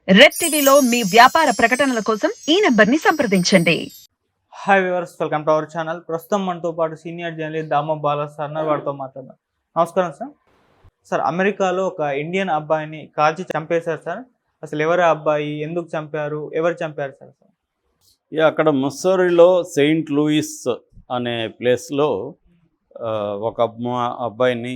Red టీవీలో మీ వ్యాపార ప్రకటనల కోసం ఈ నంబర్ని సంప్రదించండి. Hi viewers, welcome to our channel. ప్రస్తుతం మనతో పాటు సీనియర్ జర్నలిస్ట్ దామ బాలా సార్ వారితో మాట్లాడదాం. నమస్కారం సార్. సార్, అమెరికాలో ఒక ఇండియన్ అబ్బాయిని కాల్చి చంపేశారు సార్. అసలు ఎవరు అబ్బాయి, ఎందుకు చంపారు, ఎవరు చంపారు సార్? అక్కడ మిస్సౌరీలో సెయింట్ లూయిస్ అనే ప్లేస్లో ఒక అబ్బాయిని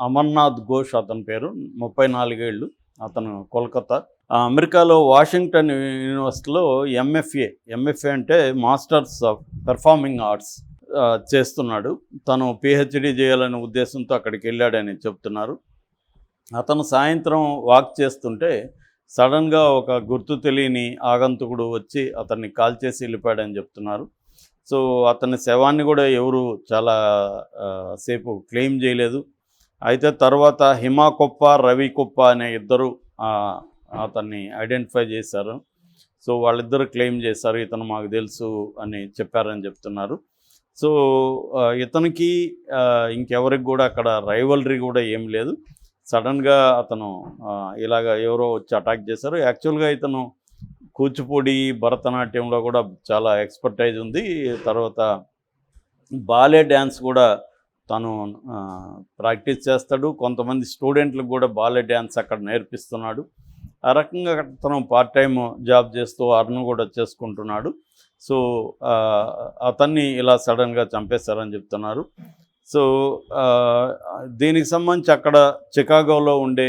అమర్నాథ్ ఘోష్ అతని పేరు, 34 ఏళ్ళు, అతను కోల్కతా. అమెరికాలో వాషింగ్టన్ యూనివర్సిటీలో ఎంఎఫ్ఏ అంటే మాస్టర్స్ ఆఫ్ పెర్ఫార్మింగ్ ఆర్ట్స్ చేస్తున్నాడు. తను పిహెచ్డి చేయాలనే ఉద్దేశంతో అక్కడికి వెళ్ళాడని చెప్తున్నారు. అతను సాయంత్రం వాక్ చేస్తుంటే సడన్గా ఒక గుర్తు తెలియని ఆగంతుకుడు వచ్చి అతన్ని కాల్చేసి వెళ్ళిపోయాడని చెప్తున్నారు. సో అతని శవాన్ని కూడా ఎవరు చాలా సేపు క్లెయిమ్ చేయలేదు. అయితే తర్వాత హిమాకొప్ప, రవికొప్ప అనే ఇద్దరు అతన్ని ఐడెంటిఫై చేశారు. సో వాళ్ళిద్దరు క్లెయిమ్ చేశారు, ఇతను మాకు తెలుసు అని చెప్పారని చెప్తున్నారు. సో ఇతనికి ఇంకెవరికి కూడా అక్కడ రైవలరీ కూడా ఏం లేదు. సడన్గా అతను ఇలాగ ఎవరో వచ్చి అటాక్ చేశారు. యాక్చువల్గా ఇతను కూచిపూడి, భరతనాట్యంలో కూడా చాలా ఎక్స్పర్టైజ్ ఉంది. తర్వాత బాలే డ్యాన్స్ కూడా తను ప్రాక్టీస్ చేస్తాడు. కొంతమంది స్టూడెంట్లకు కూడా బాలే డ్యాన్స్ అక్కడ నేర్పిస్తున్నాడు. ఆ రకంగా తను పార్ట్ టైం జాబ్ చేస్తూ అర్న్ కూడా చేసుకుంటున్నాడు. సో అతన్ని ఇలా సడన్గా చంపేశారని చెప్తున్నారు. సో దీనికి సంబంధించి అక్కడ చికాగోలో ఉండే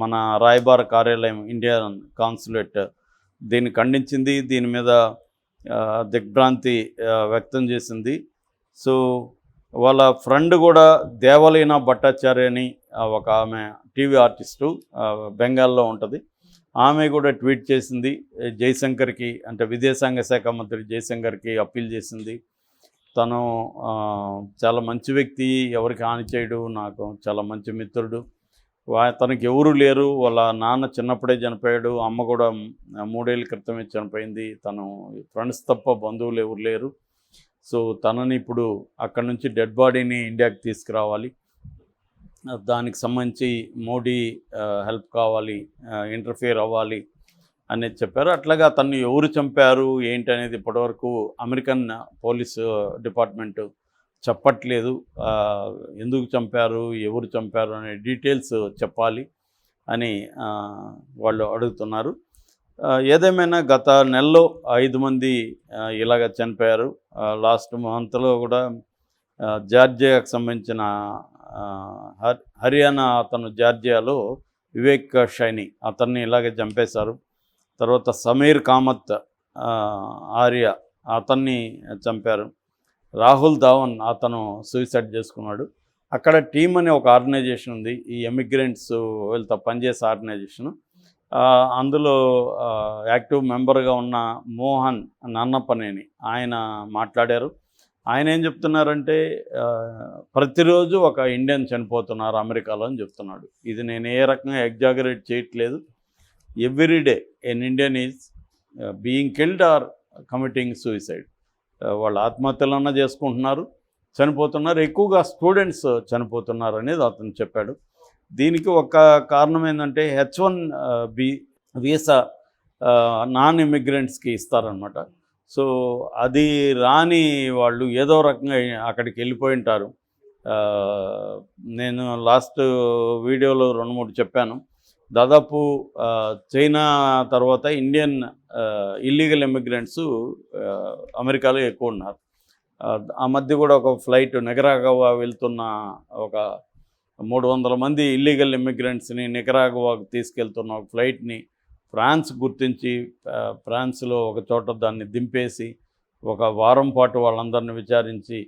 మన రాయబార కార్యాలయం, ఇండియన్ కాన్సులేట్ దీన్ని ఖండించింది. దీని మీద దిగ్భ్రాంతి వ్యక్తం చేసింది. సో వాళ్ళ ఫ్రెండ్ కూడా దేవలీనా భట్టాచార్య అని ఒక ఆమె టీవీ ఆర్టిస్టు, బెంగాల్లో ఉంటుంది. ఆమె కూడా ట్వీట్ చేసింది. జైశంకర్కి, అంటే విదేశాంగ శాఖ మంత్రి జైశంకర్కి అప్పీల్ చేసింది. తను చాలా మంచి వ్యక్తి, ఎవరికి హాని చేయడు, నాకు చాలా మంచి మిత్రుడు, తనకి ఎవరు లేరు, వాళ్ళ నాన్న చిన్నప్పుడే చనిపోయాడు, అమ్మ కూడా 3 ఏళ్ళ క్రితమే చనిపోయింది, తను ఫ్రెండ్స్ తప్ప బంధువులు ఎవరు లేరు. సో తనని ఇప్పుడు అక్కడ నుంచి డెడ్ బాడీని ఇండియాకి తీసుకురావాలి, దానికి సంబంధించి మోడీ హెల్ప్ కావాలి, ఇంటర్ఫియర్ అవ్వాలి అనేది చెప్పారు. అట్లాగా తను ఎవరు చంపారు ఏంటి అనేది ఇప్పటివరకు అమెరికన్ పోలీసు డిపార్ట్మెంటు చెప్పట్లేదు. ఎందుకు చంపారు, ఎవరు చంపారు అనే డీటెయిల్స్ చెప్పాలి అని వాళ్ళు అడుగుతున్నారు. ఏదేమైనా గత నెలలో 5 మంది ఇలాగ చనిపోయారు. లాస్ట్ మంత్లో కూడా జార్జియాకు సంబంధించిన హర్యానా అతను జార్జియాలో వివేక్ షైని అతన్ని ఇలాగే చంపేశారు. తర్వాత సమీర్ కామత్ ఆర్య అతన్ని చంపారు. రాహుల్ ధావన్ అతను సూసైడ్ చేసుకున్నాడు. అక్కడ టీమ్ అనే ఒక ఆర్గనైజేషన్ ఉంది, ఈ ఎమిగ్రెంట్స్ వీళ్ళతో పనిచేసే ఆర్గనైజేషను. అందులో యాక్టివ్ మెంబర్గా ఉన్న మోహన్ నన్నపనేని ఆయన మాట్లాడారు. ఆయన ఏం చెప్తున్నారంటే ప్రతిరోజు ఒక ఇండియన్ చనిపోతున్నారు అమెరికాలో అని చెప్తున్నాడు. ఇది నేను ఏ రకంగా ఎగ్జాగరేట్ చేయట్లేదు. Everyday an Indian is being killed or committing suicide. వాళ్ళు ఆత్మహత్యలన్నా చేసుకుంటున్నారు, చనిపోతున్నారు, ఎక్కువగా స్టూడెంట్స్ చనిపోతున్నారు అనేది అతను చెప్పాడు. దీనికి ఒక కారణం ఏంటంటే H1B వీసా నాన్ ఇమిగ్రెంట్స్కి ఇస్తారనమాట. సో అది రాని వాళ్ళు ఏదో రకంగా అక్కడికి వెళ్ళిపోయి ఉంటారు. నేను లాస్ట్ వీడియోలో 2-3 చెప్పాను. దాదాపు చైనా తర్వాత ఇండియన్ ఇల్లీగల్ ఇమిగ్రెంట్స్ అమెరికాలో ఎక్కువ ఉన్నారు. ఆ మధ్య కూడా ఒక ఫ్లైట్ నికరాగువా వెళ్తున్న ఒక 300 మంది ఇల్లీగల్ ఇమిగ్రెంట్స్ని నికరాగువాకు తీసుకెళ్తున్న ఒక ఫ్లైట్ని ఫ్రాన్స్ గుర్తించి ఫ్రాన్స్లో ఒక చోట దాన్ని దింపేసి ఒక వారం పాటు వాళ్ళందరినీ విచారించి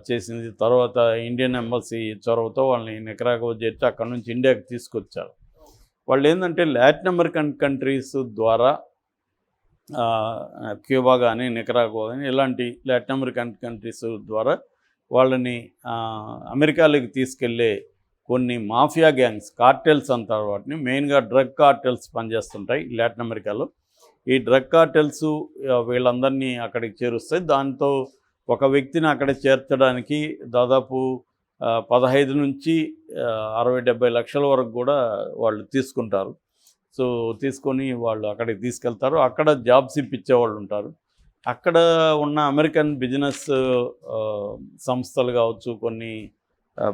చేసింది. తర్వాత ఇండియన్ ఎంబసీ చొరవతో వాళ్ళని నికరాగువా చేర్చి అక్కడ నుంచి ఇండియాకి తీసుకొచ్చారు. వాళ్ళు ఏంటంటే లాటిన్ అమెరికన్ కంట్రీస్ ద్వారా, క్యూబా కానీ నికరాగువా కానీ ఇలాంటి లాటిన్ అమెరికన్ కంట్రీస్ ద్వారా వాళ్ళని అమెరికాలోకి తీసుకెళ్ళే కొన్ని మాఫియా గ్యాంగ్స్, కార్టెల్స్ అంటారు వాటిని, మెయిన్గా డ్రగ్ కార్టెల్స్ పనిచేస్తుంటాయి లాటిన్ అమెరికాలో. ఈ డ్రగ్ కార్టెల్స్ వీళ్ళందరినీ అక్కడికి చేరుస్తాయి. దాంతో ఒక వ్యక్తిని అక్కడ చేర్చడానికి దాదాపు 15 నుంచి 60-70 లక్షల వరకు కూడా వాళ్ళు తీసుకుంటారు. సో తీసుకొని వాళ్ళు అక్కడికి తీసుకెళ్తారు. అక్కడ జాబ్స్ ఇప్పించేవాళ్ళు ఉంటారు. అక్కడ ఉన్న అమెరికన్ బిజినెస్ సంస్థలు కావచ్చు, కొన్ని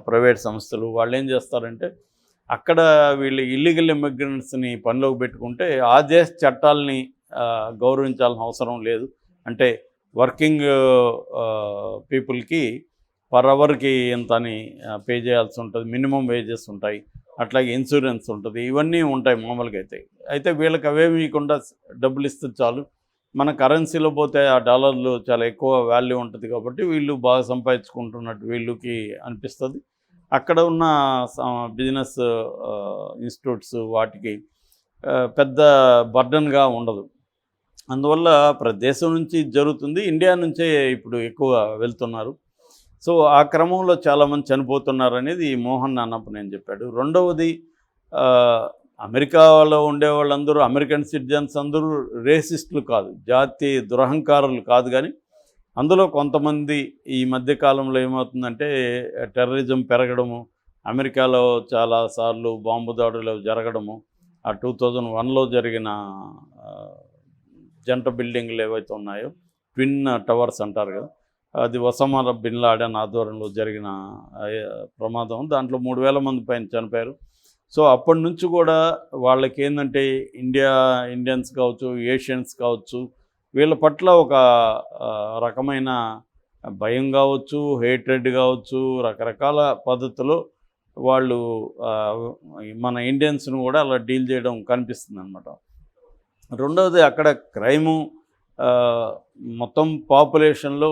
ప్రైవేట్ సంస్థలు వాళ్ళు ఏం చేస్తారంటే అక్కడ వీళ్ళు ఇల్లీగల్ ఇమిగ్రెంట్స్ని పనిలోకి పెట్టుకుంటే ఆ దేశ చట్టాలని గౌరవించాల్సిన అవసరం లేదు. అంటే వర్కింగ్ పీపుల్కి పర్ అవర్కి ఎంత అని పే చేయాల్సి ఉంటుంది, మినిమం వేజెస్ ఉంటాయి, అట్లాగే ఇన్సూరెన్స్ ఉంటుంది, ఇవన్నీ ఉంటాయి మామూలుగా అయితే వీళ్ళకి అవేమి ఇవ్వకుండా డబ్బులు ఇస్తే చాలు. మన కరెన్సీలో పోతే ఆ డాలర్లు చాలా ఎక్కువ వాల్యూ ఉంటుంది కాబట్టి వీళ్ళు బాగా సంపాదించుకుంటున్నట్టు వీళ్ళకి అనిపిస్తుంది. అక్కడ ఉన్న బిజినెస్ ఇన్స్టిట్యూట్స్ వాటికి పెద్ద బర్డన్గా ఉండదు. అందువల్ల దేశం నుంచి జరుగుతుంది, ఇండియా నుంచే ఇప్పుడు ఎక్కువ వెళ్తున్నారు. సో ఆ క్రమంలో చాలామంది చనిపోతున్నారు అనేది మోహన్ అన్నప్పుడు నేను చెప్పాడు. రెండవది, అమెరికాలో ఉండే వాళ్ళందరూ అమెరికన్ సిటిజన్స్ అందరూ రేసిస్టులు కాదు, జాతి దురహంకారులు కాదు. కానీ అందులో కొంతమంది ఈ మధ్యకాలంలో ఏమవుతుందంటే టెర్రరిజం పెరగడము, అమెరికాలో చాలాసార్లు బాంబు దాడులు జరగడము, ఆ 2001లో జరిగిన జంట బిల్డింగ్లు ఏవైతే ఉన్నాయో ట్విన్ టవర్స్ అంటారు కదా, అది ఒసామా బిన్ లాడెన్ ఆధ్వర్యంలో జరిగిన ప్రమాదం. దాంట్లో 3000 మంది పైన చనిపోయారు. సో అప్పటి నుంచి కూడా వాళ్ళకి ఏంటంటే ఇండియన్స్ కావచ్చు, ఏషియన్స్ కావచ్చు, వీళ్ళ పట్ల ఒక రకమైన భయం కావచ్చు, హేట్రెడ్ కావచ్చు, రకరకాల పద్ధతిలో వాళ్ళు మన ఇండియన్స్ను కూడా అలా డీల్ చేయడం కనిపిస్తుంది అన్నమాట. రెండవది, అక్కడ క్రైము మొత్తం పాపులేషన్లో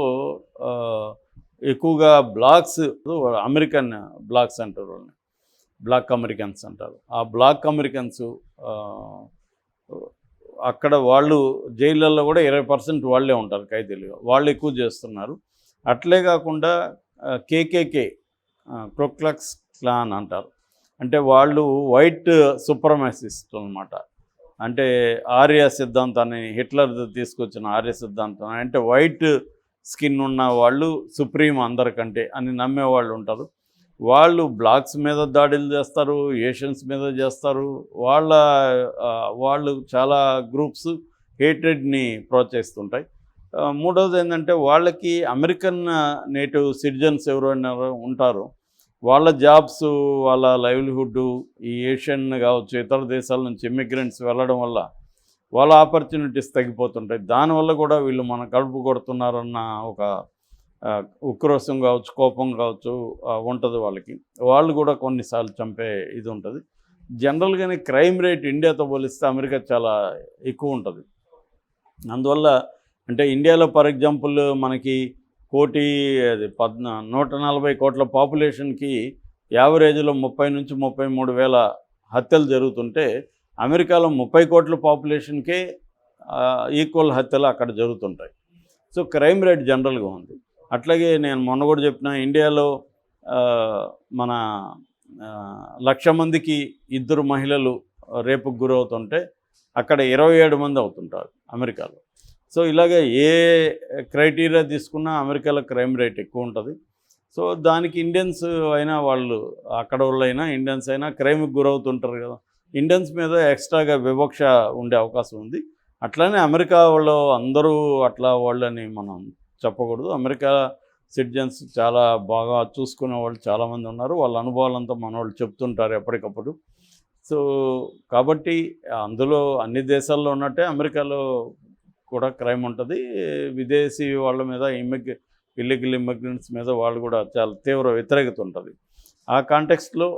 ఎక్కువగా బ్లాక్స్, అమెరికన్ బ్లాక్స్ అంటారు వాళ్ళని, బ్లాక్ అమెరికన్స్ అంటారు. ఆ బ్లాక్ అమెరికన్స్ అక్కడ వాళ్ళు జైళ్ళల్లో కూడా 20% వాళ్ళే ఉంటారు ఖైదీలుగా, వాళ్ళు ఎక్కువ చేస్తున్నారు. అట్లే కాకుండా కేకేకే, క్రోక్లక్స్ క్లాన్ అంటారు. అంటే వాళ్ళు వైట్ సుప్రమసిస్ట్ అన్నమాట. అంటే ఆర్య సిద్ధాంతాన్ని, హిట్లర్ తీసుకొచ్చిన ఆర్య సిద్ధాంతం అంటే వైట్ స్కిన్ ఉన్న వాళ్ళు సుప్రీం అందరికంటే అని నమ్మేవాళ్ళు ఉంటారు. వాళ్ళు బ్లాక్స్ మీద దాడులు చేస్తారు, ఏషియన్స్ మీద చేస్తారు. వాళ్ళు చాలా గ్రూప్స్ హేట్రెడ్ని ప్రోత్సహిస్తుంటాయి. మూడవది ఏంటంటే వాళ్ళకి అమెరికన్ నేటివ్ సిటిజన్స్ ఎవరైనా ఉంటారో వాళ్ళ జాబ్స్, వాళ్ళ లైవ్లీహుడ్ ఈ ఏషియన్ కావచ్చు, ఇతర దేశాల నుంచి ఇమిగ్రెంట్స్ వెళ్ళడం వల్ల వాళ్ళ ఆపర్చునిటీస్ తగ్గిపోతుంటాయి. దానివల్ల కూడా వీళ్ళు మన కడుపు కొడుతున్నారన్న ఒక ఉక్రోషం కావచ్చు, కోపం కావచ్చు ఉంటుంది వాళ్ళకి. వాళ్ళు కూడా కొన్నిసార్లు చంపే ఇది ఉంటుంది. జనరల్గానే క్రైమ్ రేట్ ఇండియాతో పోలిస్తే అమెరికా చాలా ఎక్కువ ఉంటుంది. అందువల్ల అంటే ఇండియాలో ఫర్ ఎగ్జాంపుల్ మనకి 140 కోట్ల పాపులేషన్కి యావరేజ్లో 30 నుంచి 33 వేల హత్యలు జరుగుతుంటే అమెరికాలో 30 కోట్ల పాపులేషన్కే ఈక్వల్ హత్యలు అక్కడ జరుగుతుంటాయి. సో క్రైమ్ రేట్ జనరల్గా ఉంది. అట్లాగే నేను మొన్న కూడా చెప్పిన, ఇండియాలో మన 1,00,000 మందికి 2 మహిళలు రేపుకు గురవుతుంటే అక్కడ 27 మంది అవుతుంటారు అమెరికాలో. సో ఇలాగే ఏ క్రైటీరియా తీసుకున్నా అమెరికాలో క్రైమ్ రేట్ ఎక్కువ ఉంటుంది. సో దానికి ఇండియన్స్ అయినా, వాళ్ళు అక్కడ వాళ్ళైనా ఇండియన్స్ అయినా క్రైమ్కి గురవుతుంటారు కదా. ఇండియన్స్ మీద ఎక్స్ట్రాగా వివక్ష ఉండే అవకాశం ఉంది. అట్లానే అమెరికా వాళ్ళు అందరూ అట్లా వాళ్ళని మనం చెప్పకూడదు. అమెరికా సిటిజన్స్ చాలా బాగా చూసుకునే వాళ్ళు చాలామంది ఉన్నారు. వాళ్ళ అనుభవాలంతా మన వాళ్ళు చెప్తుంటారు ఎప్పటికప్పుడు. సో కాబట్టి అందులో అన్ని దేశాల్లో ఉన్నట్టే అమెరికాలో కూడా క్రైమ్ ఉంటుంది. విదేశీ వాళ్ళ మీద ఇల్లీగల్ ఇమిగ్రెంట్స్ మీద వాళ్ళు కూడా చాలా తీవ్ర వ్యతిరేకత ఉంటుంది. ఆ కాంటెక్స్ట్లో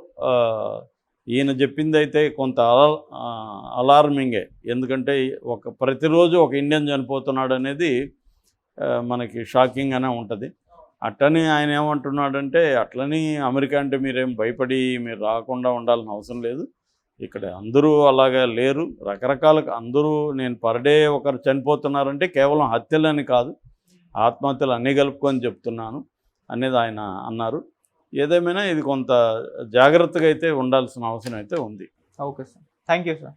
ఈయన చెప్పింది అయితే కొంత అలార్మింగే. ఎందుకంటే ప్రతిరోజు ఒక ఇండియన్ చనిపోతున్నాడు అనేది మనకి షాకింగ్గానే ఉంటుంది. అట్లని ఆయన ఏమంటున్నాడంటే, అట్లని అమెరికా అంటే మీరేం భయపడి మీరు రాకుండా ఉండాల్సిన అవసరం లేదు, ఇక్కడ అందరూ అలాగా లేరు, అందరూ నేను పర్ డే ఒకరు చనిపోతున్నారంటే కేవలం హత్యలని కాదు, ఆత్మహత్యలు అన్నీ కలుపుకొని చెప్తున్నాను అనేది ఆయన అన్నారు. ఏదేమైనా ఇది కొంత జాగ్రత్తగా అయితే ఉండాల్సిన అవసరం అయితే ఉంది. Okay sir, thank you sir.